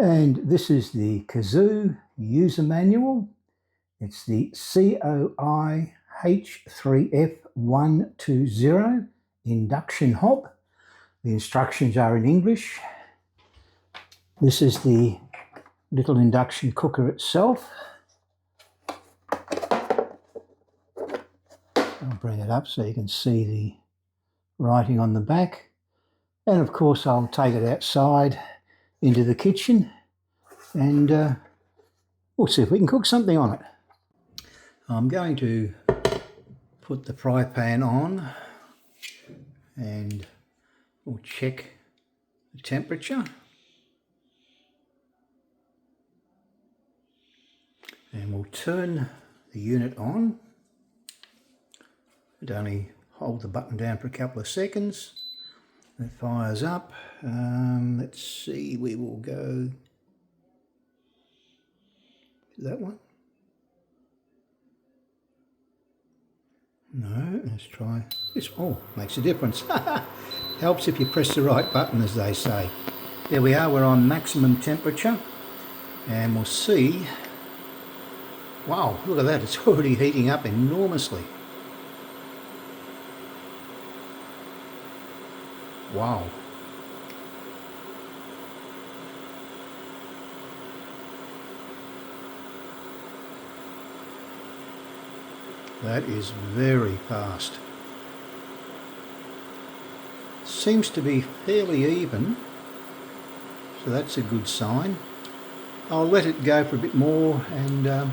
And this is the Cazooo user manual. It's the COI H3F120 induction hob. The instructions are in English. This is the little induction cooker itself. I'll bring it up so you can see the writing on the back. And of course I'll take it outside into the kitchen and we'll see if we can cook something on it. I'm going to put the fry pan on and we'll check the temperature. And we'll turn the unit on. I'd only hold the button down for a couple of seconds. It fires up. Let's see, we will go that one. No, let's try this. Oh, makes a difference. Helps if you press the right button, as they say. There we are, we're on maximum temperature. And we'll see. Wow, look at that, it's already heating up enormously. Wow. That is very fast. Seems to be fairly even, so that's a good sign. I'll let it go for a bit more and I'm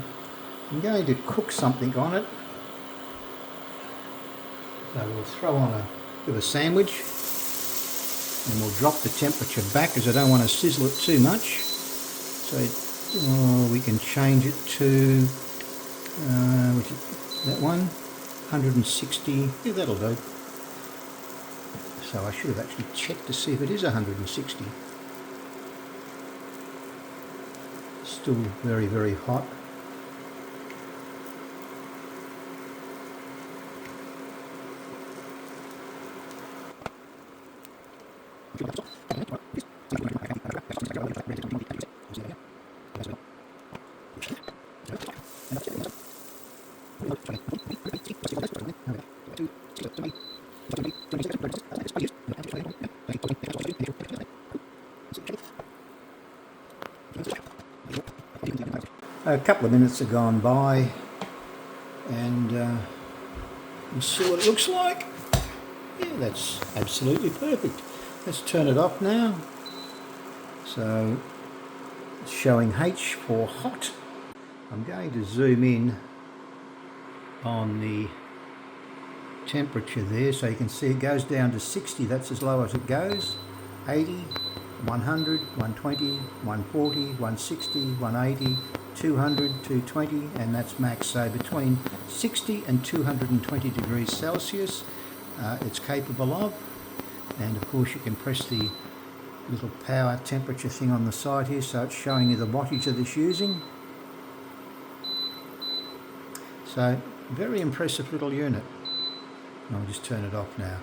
going to cook something on it. So we'll throw on a bit of a sandwich. And we'll drop the temperature back because I don't want to sizzle it too much. So we can change it to which is that one, 160. Yeah, that'll do. So I should have actually checked to see if it is 160. Still very, very hot. A couple of minutes have gone by and you see what it looks like. Yeah, that's absolutely perfect. Let's turn it off now. So it's showing H for hot. I'm going to zoom in on the temperature there so you can see it goes down to 60. That's as low as it goes. 80, 100, 120, 140, 160, 180, 200, 220, and that's max. So between 60 and 220 degrees Celsius it's capable of. And of course you can press the little power temperature thing on the side here so it's showing you the wattage that it's using. So very impressive little unit. I'll just turn it off now.